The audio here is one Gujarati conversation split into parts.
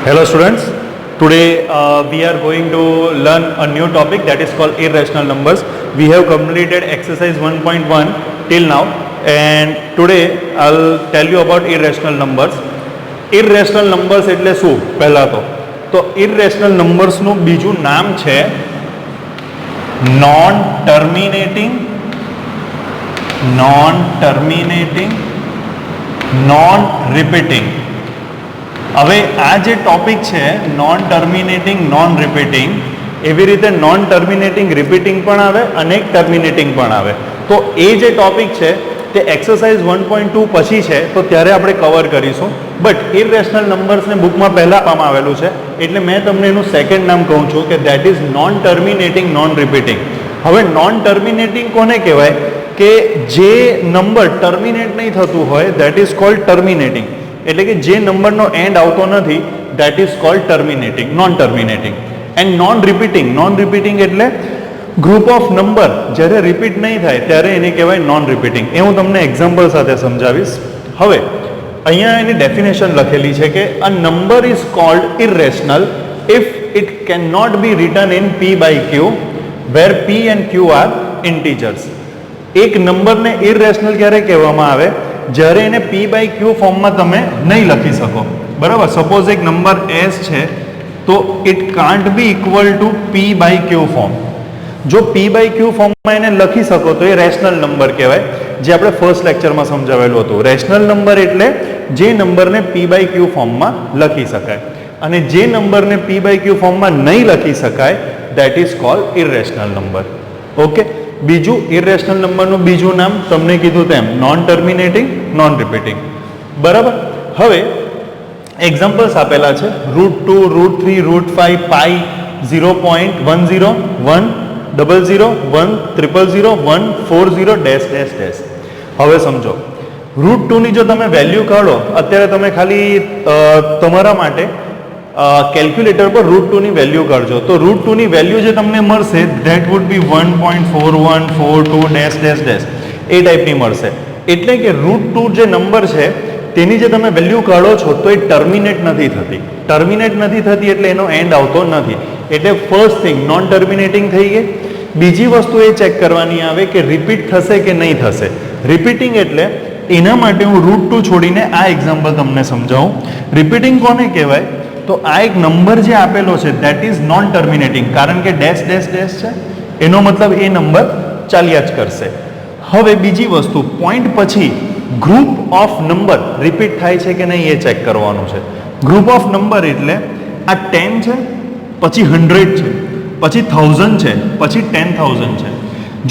Hello students, today we are going to learn a new topic that is called irrational numbers. We have completed exercise 1.1 till now and today I'll tell you about irrational numbers. Irrational numbers એટલે શું? પહેલા તો irrational numbers નું બીજું નામ છે non terminating, non repeating. હવે આ જે ટોપિક છે નોન ટર્મિનેટિંગ નોન રિપીટિંગ, એવી રીતે નોન ટર્મિનેટિંગ રિપીટિંગ પણ આવે અને એક ટર્મિનેટિંગ પણ આવે. તો એ જે ટોપિક છે તે એક્સરસાઇઝ 1.2 પછી છે, તો ત્યારે આપણે કવર કરીશું. બટ ઇરરેશનલ નંબર્સને બુકમાં પહેલાં આપવામાં આવેલું છે એટલે મેં તમને એનું સેકન્ડ નામ કહું છું કે that is known terminating non repeating. હવે નોન ટર્મિનેટિંગ કોને કહેવાય? કે જે નંબર ટર્મિનેટ નહીં થતું હોય દેટ ઇઝ કોલ્ડ ટર્મિનેટિંગ. એટલે કે જે નંબરનો એન્ડ આવતો નથી that is cold terminating, non terminating. And non repeating એટલે ગ્રુપ ઓફ નંબર જ્યારે રિપીટ નહીં થાય ત્યારે એને કહેવાય નોન રિપીટિંગ. એ હું તમને એક્ઝામ્પલ સાથે સમજાવીશ. હવે અહીંયા એની ડેફિનેશન લખેલી છે કે a number is called irrational if it can not be written in p by q where p and q are integers. એક નંબરને ઇરરેશનલ ક્યારે કહેવામાં આવે? જ્યારે એને પી બાય ક્યુ ફોર્મમાં તમે નહીં લખી શકો. બરાબર, સપોઝ એક નંબર એસ છે તો it can't be equal to P by Q form. જો પી બાય ક્યુ ફોર્મમાં એને લખી શકો તો એ રેશનલ નંબર કહેવાય, જે આપણે ફર્સ્ટ લેક્ચરમાં સમજાવેલું હતું. રેશનલ નંબર એટલે જે નંબરને પી બાય ક્યુ ફોર્મમાં લખી શકાય, અને જે નંબરને પી બાય ક્યુ ફોર્મમાં નહીં લખી શકાય that is called irrational number. Okay, બીજું ઇરરેશનલ નંબરનું બીજું નામ તમને કીધું તેમ નોન ટર્મિનેટિંગ નોન રિપીટિંગ. બરાબર, હવે એક્ઝામ્પલ્સ આપેલા છે √2, √3, √5, પાઈ, 0.10, 1, 00, 1, 000, 1, 40, ડેશ ડેશ ડેશ. હવે સમજો, √2 ની જો તમે વેલ્યુ કાઢો, અત્યારે તમે ખાલી તમારા માટે કેલ્ક્યુલેટર પર √2 ની વેલ્યુ કાઢજો, તો √2 ની વેલ્યુ જે તમને મળશે that would be 1.4142 dash dash dash એ ટાઈપની મળશે. એટલે કે √2 જે નંબર છે તેની જે તમે વેલ્યુ કાઢો છો તો એ ટર્મિનેટ નથી થતી એટલે એનો એન્ડ આવતો નથી. એટલે ફર્સ્ટ થિંગ નોન ટર્મિનેટિંગ થઈ ગઈ. બીજી વસ્તુ એ ચેક કરવાની આવે કે રિપીટ થશે કે નહીં થશે. રિપીટિંગ એટલે એના માટે હું √2 છોડીને આ એક્ઝામ્પલ તમને સમજાવું. રિપીટિંગ કોને કહેવાય? તો આ એક નંબર જે આપેલો છે દેટ ઇઝ નોન ટર્મિનેટિંગ, કારણ કે ડેશ ડેશ ડેશ છે, એનો મતલબ એ નંબર ચાલ્યા જ કરશે. હવે બીજી વસ્તુ, પોઈન્ટ પછી ગ્રુપ ઓફ નંબર રિપીટ થાય છે કે નહીં એ ચેક કરવાનું છે. ગ્રુપ ઓફ નંબર એટલે આ 10 છે, પછી 100 છે, પછી 1000 છે, પછી 10,000 છે.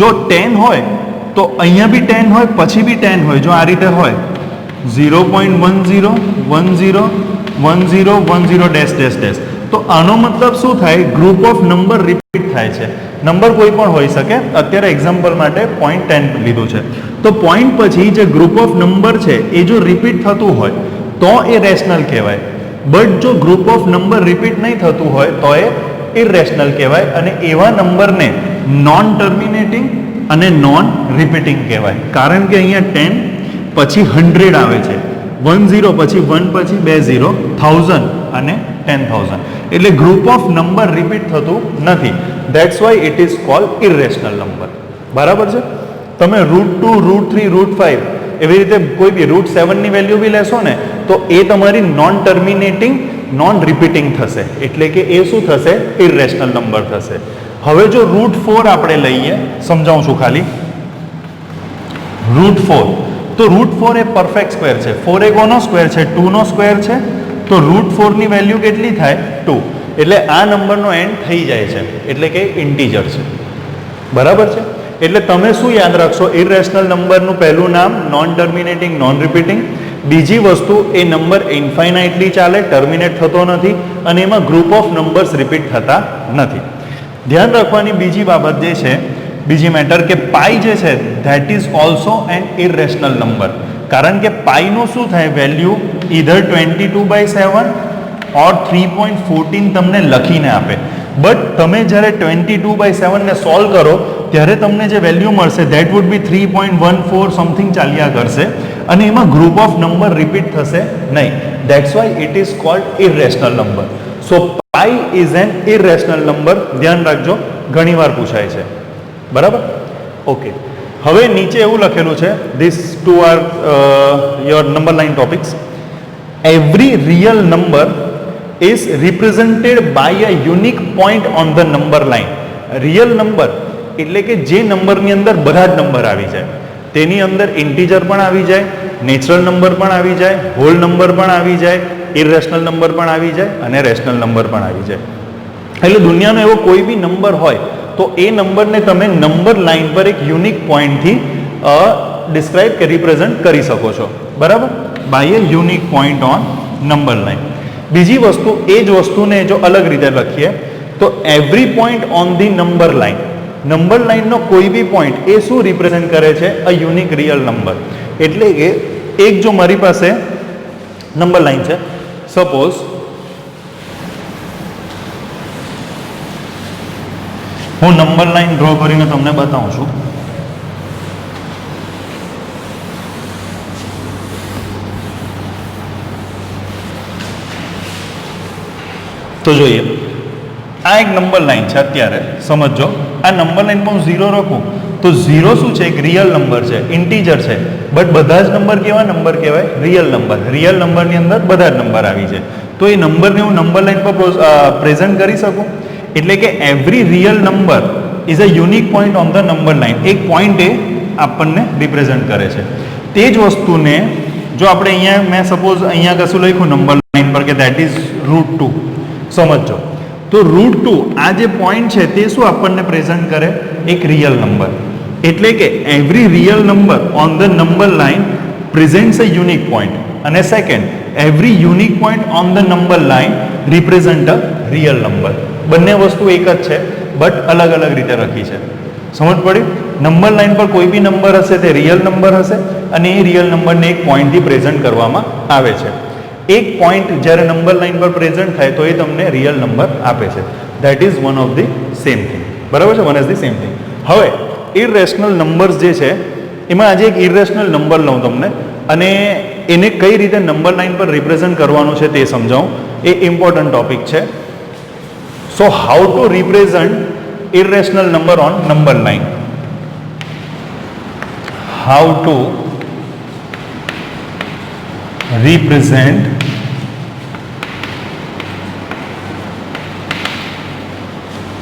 જો 10 હોય તો અહીંયા બી 10 હોય, પછી બી 10 હોય. જો આ રીતે હોય 0.10, 10, 10, 10 ડેશ ડેશ ડેશ, તો આનો મતલબ શું થાય? ગ્રુપ ઓફ નંબર રિપીટ થાય છે. નંબર કોઈ પણ હોઈ શકે, અત્યારે એક્ઝામ્પલ માટે 0.10 લીધું છે. તો પોઈન્ટ પછી જે ગ્રુપ ઓફ નંબર છે એ જો રિપીટ થતું હોય તો એ રેશનલ કહેવાય. બટ જો ગ્રુપ ઓફ નંબર રિપીટ નહીં થતું હોય તો એ ઇરરેશનલ કહેવાય, અને એવા નંબરને નોન ટર્મિનેટિંગ અને નોન રિપીટિંગ કહેવાય. કારણ કે અહીંયા 10 પછી 100 આવે છે, 10 પછી 1 પછી 2 0, 1000 અને 10,000. એટલે ગ્રુપ ઓફ નંબર રિપીટ થતું નથી. That's why it is called irrational number. બરાબર છે? તમે √2, √3, √5 એવી રીતે કોઈ બી √7 ની વેલ્યુ બી લેશો ને તો એ તમારી નોન ટર્મિનેટિંગ નોન રિપીટિંગ થશે. એટલે કે એ શું થશે? ઇરરેશનલ નંબર થશે. હવે જો √4 આપણે લઈએ, સમજાવું છું ખાલી. √4, તો √4 એ પરફેક્ટ સ્ક્વેર છે. 4 એ કોનો સ્ક્વેર છે? 2 નો સ્ક્વેર છે. તો √4 ની વેલ્યુ કેટલી થાય? 2. એટલે આ નંબરનો એન્ડ થઈ જાય છે, એટલે કે ઇન્ટીજર છે. બરાબર છે? એટલે તમે શું યાદ રાખશો? ઇરરેશનલ નંબરનું પહેલું નામ નોન ટર્મિનેટિંગ નોન રિપીટિંગ. બીજી વસ્તુ, એ નંબર ઇન્ફાઇનાઇટલી ચાલે, ટર્મિનેટ થતો નથી, અને એમાં ગ્રુપ ઓફ નંબર્સ રિપીટ થતા નથી. ધ્યાન રાખવાની બીજી બાબત જે છે, બીજી મેટર, કે પાઈ જે છે that is also an irrational number. કારણ કે પાઈનું શું થાય? વેલ્યુ ઇધર 22/7 ઓર 3.14 તમને લખીને આપે. બટ તમે જ્યારે 22/7 ને સોલ્વ કરો ત્યારે તમને જે વેલ્યુ મળશે ધેટ વુડ બી 3.14 સમથિંગ ચાલ્યા કરશે અને એમાં ગ્રુપ ઓફ નંબર રિપીટ થશે નહીં. That's why it is called irrational number. So pi is an irrational number. ધ્યાન રાખજો, ઘણીવાર પૂછાય છે. બરાબર? ઓકે. હવે નીચે એવું લખેલું છે, these two are your number line topics. Every real number is represented by a unique point on the number line. Real number એટલે કે જે નંબરની અંદર બધા જ નંબર આવી જાય, તેની અંદર ઇન્ટીજર પણ આવી જાય, નેચરલ નંબર પણ આવી જાય, હોલ નંબર પણ આવી જાય, ઇરેશનલ નંબર પણ આવી જાય અને રેશનલ નંબર પણ આવી જાય. એટલે દુનિયાનો એવો કોઈ બી નંબર હોય તો એ નંબરને તમે નંબર લાઇન પર એક યુનિક પોઈન્ટથી ડિસ્ક્રાઇબ કે રિપ્રેઝન્ટ કરી શકો છો. બરાબર? By a unique point on number line. બીજી વસ્તુ, એ જ વસ્તુને જો અલગ રીતે લખીએ તો every point on the number line, number લાઇનનો કોઈ બી પોઈન્ટ એ શું રિપ્રેઝન્ટ કરે છે? અ યુનિક રિયલ નંબર. એટલે કે એક જો મારી પાસે નંબર લાઇન છે, સપોઝ હું નંબર લાઇન ડ્રો કરીને તમને બતાવું છું. તો જોઈએ, આ એક નંબર લાઇન છે. અત્યારે સમજો, આ નંબર લાઇન પર હું 0 રાખું તો 0 શું છે? એક રિયલ નંબર છે, ઇન્ટીજર છે. બટ બધા જ નંબર કેવા નંબર કહેવાય? Real number. રિયલ નંબરની અંદર બધા જ નંબર આવી છે. તો એ નંબરને હું નંબર લાઇન પર પ્રેઝન્ટ કરી શકું. એટલે કે every real number is a unique point on the number line. એક પોઈન્ટ એ આપણને રિપ્રેઝન્ટ કરે છે. તે જ વસ્તુને જો આપણે અહીંયા, મેં સપોઝ અહીંયા કશું લખ્યું નંબર લાઇન પર કે ધેટ ઇઝ √2, સમજો તો √2 આ જે પોઈન્ટ છે તે શું આપણને પ્રેઝન્ટ કરે? એક રિયલ નંબર. એટલે કે every real number on the number line presents a unique point. અને second, every unique point on the number line represent a real number. બંને વસ્તુ એક જ છે બટ અલગ અલગ રીતે લખી છે. સમજ પડી? નંબર લાઇન પર કોઈ બી નંબર હશે તે રિયલ નંબર હશે અને એ રિયલ નંબરને એક પોઈન્ટથી પ્રેઝન્ટ કરવામાં આવે છે. એક પોઈન્ટ જ્યારે નંબર લાઇન પર પ્રેઝન્ટ થાય તો એ તમને રિયલ નંબર આપે છે. That is one of the same thing. બરાબર છે? One is the same thing. હવે ઇરેશનલ નંબર્સ જે છે એમાં આજે એક ઇરેશનલ નંબર લઉં તમને અને એને કઈ રીતે નંબર લાઇન પર રિપ્રેઝન્ટ કરવાનું છે તે સમજાવું. એ ઇમ્પોર્ટન્ટ ટોપિક છે. So how to represent irrational number on number line? How to represent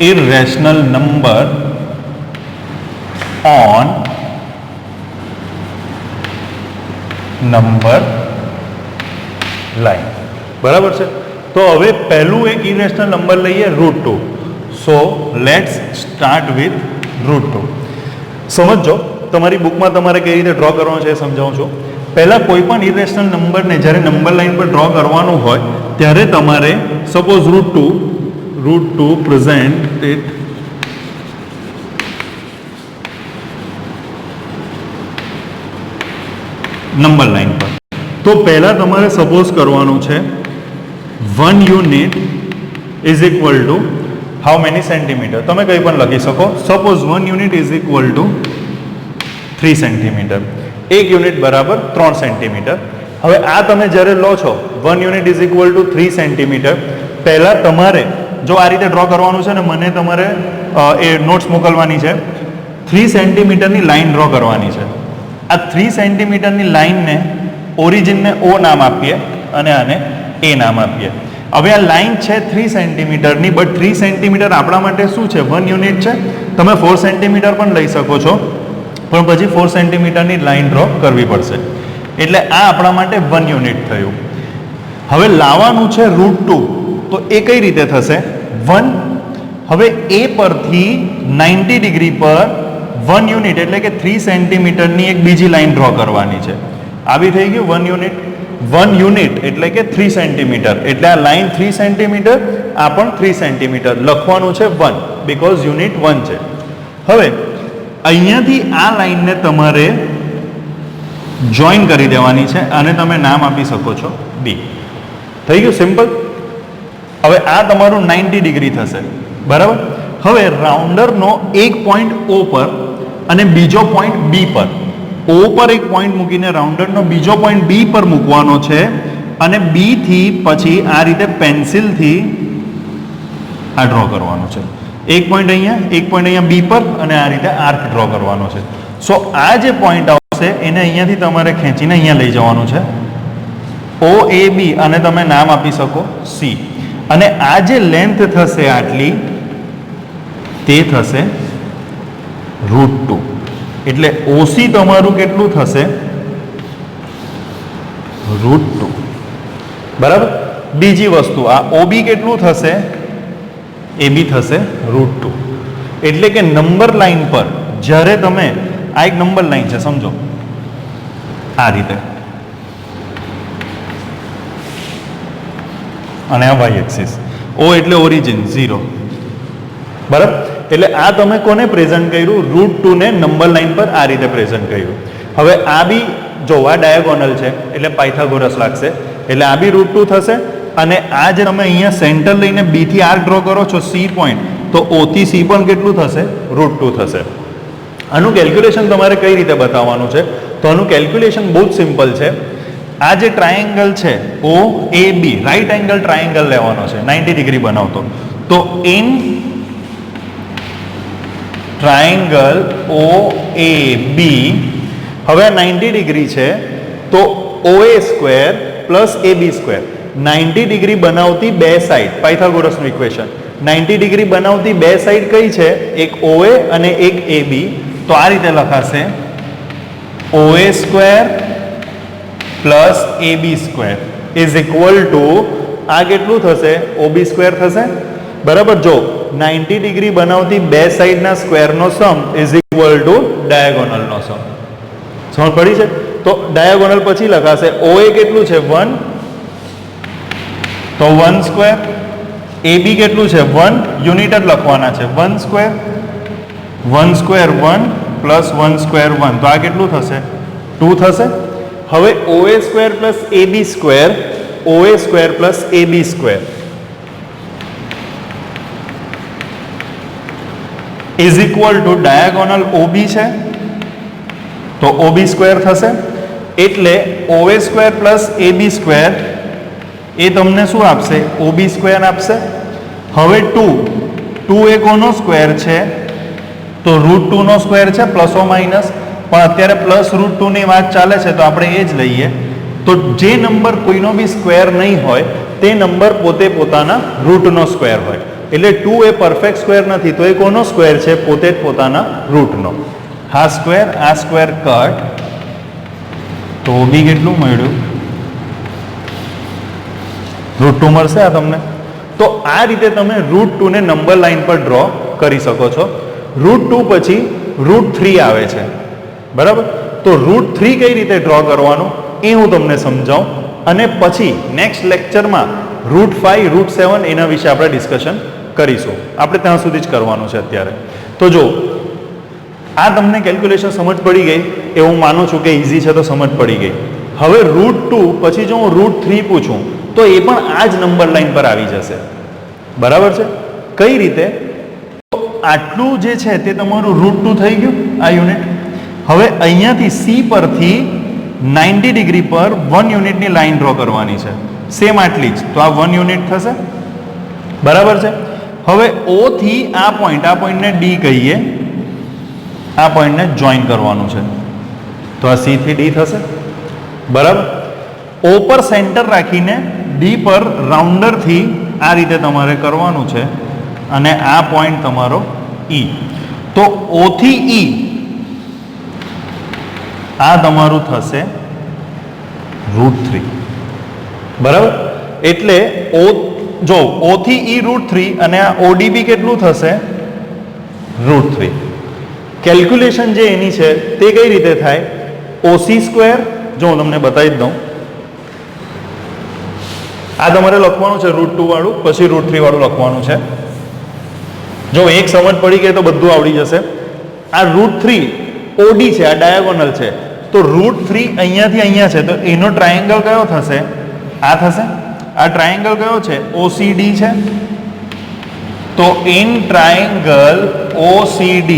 irrational number on number line? બરાબર છે. તો હવે પહેલું એક ઇરેશનલ નંબર લઈએ √2. So let's start with √2. સમજો, તમારી બુકમાં તમારે કઈ રીતે ડ્રો કરવાનો છે એ સમજાવું છું. પહેલાં કોઈ પણ ઇરેશનલ નંબરને જ્યારે નંબર લાઇન પર ડ્રો કરવાનું હોય ત્યારે તમારે suppose √2 present it number line પર. તો પહેલાં તમારે સપોઝ કરવાનું છે 1 unit is equal two how many centimetre. તમે કંઈ પણ લખી શકો. Suppose 1 unit is equal two 3 centimetre. 1 unit બરાબર 3 સેન્ટીમીટર. હવે આ તમે જ્યારે લો છો 1 unit is equal two 3 centimetre, પહેલાં તમારે જો આ રીતે ડ્રો કરવાનું છે ને મને તમારે એ નોટ્સ મોકલવાની છે. 3 સેન્ટીમીટરની લાઇન ડ્રો કરવાની છે. આ 3 સેન્ટીમીટરની લાઇનને ઓરિજિનને O નામ આપીએ અને આને A નામ આપીએ. હવે આ લાઇન છે 3 સેન્ટીમીટરની, બટ 3 સેન્ટીમીટર આપણા માટે શું છે? 1 યુનિટ છે. તમે 4 સેન્ટીમીટર પણ લઈ શકો છો, પણ પછી 4 સેન્ટીમીટરની લાઇન ડ્રો કરવી પડશે. એટલે આ આપણા માટે 1 યુનિટ થયું. હવે લાવવાનું છે √2, તો એ કઈ રીતે થશે? 1. હવે એ પરથી 90 ડિગ્રી પર 1 યુનિટ એટલે કે 3 સેન્ટીમીટરની એક બીજી લાઇન ડ્રો કરવાની છે. આવી થઈ ગયું 1 યુનિટ. 1 યુનિટ એટલે કે 3 સેન્ટીમીટર. એટલે આ લાઇન 3 સેન્ટીમીટર, આ પણ 3 સેન્ટીમીટર. લખવાનું છે 1 બીકોઝ યુનિટ 1 છે. હવે અહીંયાથી આ લાઇનને તમારે જોઈન કરી દેવાની છે અને તમે નામ આપી શકો છો B. થઈ ગયું સિમ્પલ. હવે આ તમારું 90 ડિગ્રી થશે. બરાબર. હવે રાઉન્ડરનો એક પોઈન્ટ O પર અને બીજો પોઈન્ટ B પર, O પર એક પોઈન્ટ મૂકીને રાઉન્ડરનો બીજો પોઈન્ટ B પર મૂકવાનો છે અને B થી પછી આ રીતે પેન્સિલથી આ ડ્રો કરવાનો છે. એક પોઈન્ટ અહીંયા B પર અને આ રીતે આર્ક ડ્રો કરવાનો છે. સો આ જે પોઈન્ટ આવશે એને અહીંયાથી તમારે ખેંચીને અહીંયા લઈ જવાનું છે, OAB, અને તમે નામ આપી શકો C. અને આ જે લેન્થ થશે આટલી તે થશે √2. એટલે OC તમારું કેટલું થશે? √2. બરાબર. બીજી વસ્તુ, આ OB કેટલું થશે? AB થશે √2. એટલે કે નંબર લાઈન પર જ્યારે તમે, આ એક નંબર લાઈન છે સમજો, આ રીતે, અને આ y એક્સિસ, O એટલે ઓરિજિન 0. બરાબર. એટલે આ તમે કોને પ્રેઝન્ટ કર્યું? √2 ને નંબર લાઈન પર આ રીતે પ્રેઝન્ટ કર્યું. હવે આ બી જો આ ડાયાગોનલ છે એટલે પાયથાગોરસ લાગશે, એટલે આ બી √2 થશે. અને આ જે તમે અહીંયા સેન્ટર લઈને B થી આર્ક ડ્રો કરો છો C પોઈન્ટ, તો O થી C પણ કેટલું થશે? √2 થશે. આનું કેલ્ક્યુલેશન તમારે કઈ રીતે બતાવવાનું છે? તો આનું કેલ્ક્યુલેશન બહુ જ સિમ્પલ છે. આ જે ટ્રાયેંગલ છે OAB, રાઈટ એંગલ ટ્રાયેંગલ લેવાનો છે, 90 ડિગ્રી બનાવતો. તો ઇન ટ્રાયેંગલ OAB, હવે 90 ડિગ્રી છે તો OA² પ્લસ AB², 90 ડિગ્રી બનાવતી બે સાઈડ, પાયથાગોરસનું ઇક્વેશન, 90 ડિગ્રી બનાવતી બે સાઈડ કઈ છે? એક OA અને એક AB. તો આ રીતે લખાશે OA² plus AB² is equal two, આ કેટલું થશે? OB² થશે. બરાબર. જો 90 ડિગ્રી બનાવતી બે સાઈડના સ્ક્વેરનો સમ ઇઝ ઇક્વલ ટુ ડાયાગોનલનો સમ. સમજ પડી છે? તો ડાયાગોનલ પછી લખાશે OA કેટલું છે? 1, તો 1². AB કેટલું છે? 1, યુનિટ જ લખવાના છે, 1² 1² 1 પ્લસ 1² 1, તો આ કેટલું થશે? 2 થશે. હવે OA² plus AB² OA² plus AB² is equal two diagonal OB છે તો OB² થશે. એટલે OA² પ્લસ AB² એ તમને શું આપશે? OB² આપશે. હવે 2 એ કોનો સ્ક્વેર છે? તો √2 નો સ્ક્વેર છે, પ્લસ ઓ માઇનસ, પણ અત્યારે પ્લસ √2 ની વાત ચાલે છે તો આપણે એ જ લઈએ. તો જે નંબર કોઈનો બી સ્ક્વેર નહીં હોય તે નંબર પોતે પોતાના રૂટનો સ્ક્વેર હોય. એટલે 2 એ પરફેક્ટ સ્ક્વેર નથી, તો એ કોનો સ્ક્વેર છે? પોતે જ પોતાના રૂટનો. આ સ્ક્વેર કટ, તો બી કેટલું મળ્યું? √2 મળશે આ તમને. તો આ રીતે તમે √2 ને નંબર લાઈન પર ડ્રો કરી શકો છો. √2 પછી √3 આવે છે. બરાબર. તો √3 કઈ રીતે ડ્રો કરવાનું એ હું તમને સમજાવું, અને પછી નેક્સ્ટ લેક્ચરમાં √5 √7 એના વિશે આપણે ડિસ્કશન કરીશું. આપણે ત્યાં સુધી જ કરવાનું છે અત્યારે. તો જો આ તમને કેલ્ક્યુલેશન સમજ પડી ગઈ એ હું માનું છું કે ઇઝી છે, તો સમજ પડી ગઈ. હવે √2 પછી જો હું √3 પૂછું તો એ પણ આ જ નંબર લાઈન પર આવી જશે. બરાબર છે. કઈ રીતે? તો આટલું જે છે તે તમારું √2 થઈ ગયું આ યુનિટ. હવે અહીંયાથી C પરથી 90 ડિગ્રી પર 1 યુનિટની લાઈન ડ્રો કરવાની છે, સેમ આટલી જ, તો આ 1 યુનિટ થશે. બરાબર છે. હવે O થી આ પોઈન્ટને D કહીએ, આ પોઈન્ટને જોઈન કરવાનું છે, તો આ C થી D થશે. બરાબર. O પર સેન્ટર રાખીને D પર રાઉન્ડરથી આ રીતે તમારે કરવાનું છે, અને આ પોઈન્ટ તમારો E. તો O થી E આ તમારું થશે √3. બરાબર. એટલે O થી E √3 અને આ ODB કેટલું થશે? √3. કેલ્ક્યુલેશન જે એની છે તે કઈ રીતે થાય? OC², જો હું તમને બતાવી જ દઉં, આ તમારે લખવાનું છે √2 વાળું, પછી √3 વાળું લખવાનું છે. જો એક સમજ પડી ગઈ તો બધું આવડી જશે. આ √3 OD છે, આ ડાયાગોનલ છે, તો √3 અહીંયાથી અહીંયા છે, તો એનો ટ્રાયેંગલ કયો થશે? આ થશે. આ ટ્રાયેંગલ કયો છે? OCD છે. તો ઇન ટ્રાયેંગલ OCD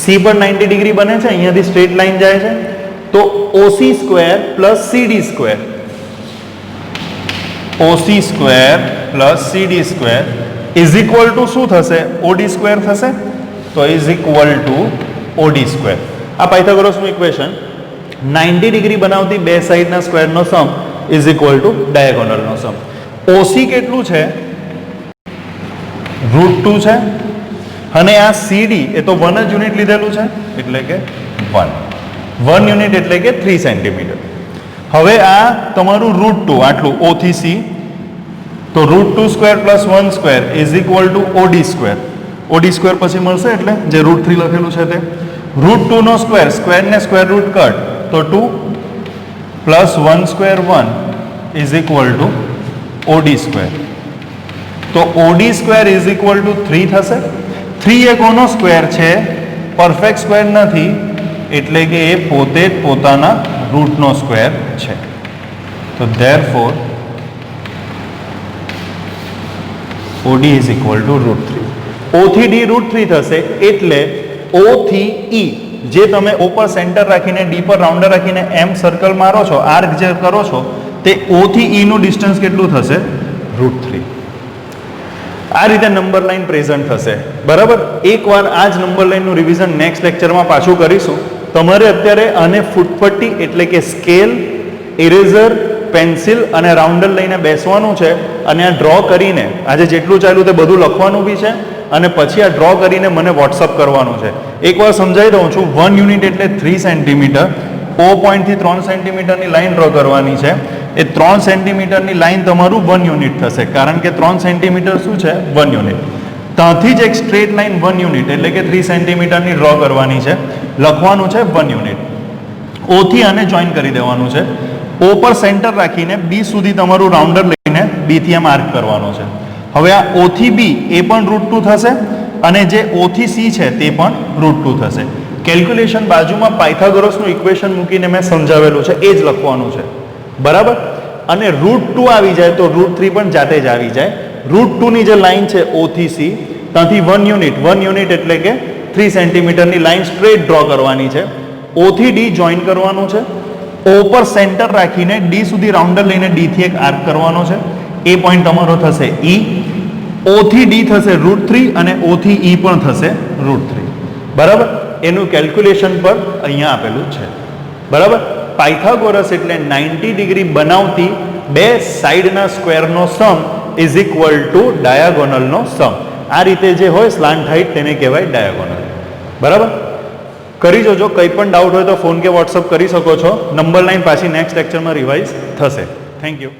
C પર 90 ડિગ્રી બને છે, અહીંયાથી સ્ટ્રેટ લાઈન જાય છે, તો OC square plus CD square, OC square plus CD square is equal to શું થશે? OD સ્ક્વેર થશે. તો is equal to OD square. આ પાયથાગોરસનું ઇક્વેશન 90 ડિગ્રી બનાવતી બે સાઈડના સ્ક્વેરનો સમ ઇઝ ઇક્વલ ટુ ડાયાગોનલનો સમ. OC કેટલું છે? √2 છે, અને આ CD એ તો 1 જ યુનિટ લીધેલું છે એટલે કે 1 યુનિટ એટલે કે 3 સેન્ટીમીટર. હવે આ તમારું √2 આટલું O થી C, તો √2 square plus 1 square is equal to OD square. OD square પછી મળશે એટલે જે √3 લખેલું છે તે. √2 નો સ્ક્વેર, સ્ક્વેરને સ્ક્વેર રૂટ કટ, તો 2 plus 1 square 1 is equal to OD square. તો OD square is equal two 3 થશે. 3 એ કોનો સ્ક્વેર છે? પરફેક્ટ સ્ક્વેર નથી, એટલે કે એ પોતે જ પોતાના રૂટનો સ્ક્વેર છે. તો therefore OD is equal two √3. O થી D √3 થશે, એટલે O થી E જે તમે O પર સેન્ટર રાખીને D પર રાઉન્ડર રાખીને M સર્કલ મારો છો, આર્ક જે કરો છો, તે O થી E નું ડિસ્ટન્સ કેટલું થશે? √3. આ રીતે નંબર લાઈન પ્રેઝન્ટ થશે. બરાબર. એકવાર આ જ નંબર લાઈનનું રિવિઝન નેક્સ્ટ લેક્ચરમાં પાછું કરીશું. તમારે અત્યારે આને ફૂટપટ્ટી એટલે કે સ્કેલ, ઇરેઝર, પેન્સિલ અને રાઉન્ડર લઈને બેસવાનું છે, અને આ ડ્રો કરીને આજે જેટલું ચાલ્યું તે બધું લખવાનું બી છે, અને પછી આ ડ્રો કરીને મને વોટ્સઅપ કરવાનું છે. એકવાર સમજાવી દઉં છું. 1 યુનિટ એટલે 3 સેન્ટીમીટર. O પોઈન્ટથી 3 સેન્ટીમીટરની લાઈન ડ્રો કરવાની છે. એ 3 સેન્ટીમીટરની લાઈન તમારું 1 યુનિટ થશે, કારણ કે 3 સેન્ટીમીટર શું છે? 1 યુનિટ. ત્યાંથી જ એક સ્ટ્રેટ લાઈન 1 યુનિટ એટલે કે 3 સેન્ટીમીટરની ડ્રો કરવાની છે. લખવાનું છે 1 યુનિટ. O થી આને જોઈન કરી દેવાનું છે. O પર સેન્ટર રાખીને B સુધી તમારું રાઉન્ડર લઈને B થી આમ આર્ક કરવાનો છે. હવે આ O થી B એ પણ √2 થશે, અને જે O થી C છે તે પણ √2 થશે. કેલ્ક્યુલેશન બાજુમાં પાયથાગોરસનું ઇક્વેશન મૂકીને મેં સમજાવેલું છે, એ જ લખવાનું છે. બરાબર. અને √2 આવી જાય તો √3 પણ જાતે જ આવી જાય. √2 ની જે લાઈન છે O થી C, ત્યાંથી 1 યુનિટ એટલે કે 3 સેન્ટીમીટરની લાઈન સ્ટ્રેટ ડ્રો કરવાની છે. O થી D જોઈન કરવાનું છે. O પર સેન્ટર રાખીને D સુધી રાઉન્ડર લઈને D થી એક આર્ક કરવાનો છે. એ પોઈન્ટ તમારો થશે E. O થી D થશે √3 અને O થી E પણ થશે √3. બરાબર. એનું કેલ્ક્યુલેશન પર અહીંયા આપેલું છે. બરાબર. પાયથાગોરસ એટલે 90 ડિગ્રી બનાવતી બે સાઈડના સ્ક્વેરનો સમ ઇઝ ઇક્વલ ટુ ડાયાગોનલનો સમ. આ રીતે જે હોય સ્લાન્ટ હાઈટ તેને કહેવાય ડાયાગોનલ. બરાબર. કરી જોજો. કંઈ પણ ડાઉટ હોય તો ફોન કે વોટ્સઅપ કરી શકો છો. નંબર લાઈન પાછી નેક્સ્ટ લેક્ચરમાં રિવાઇઝ થશે. Thank you.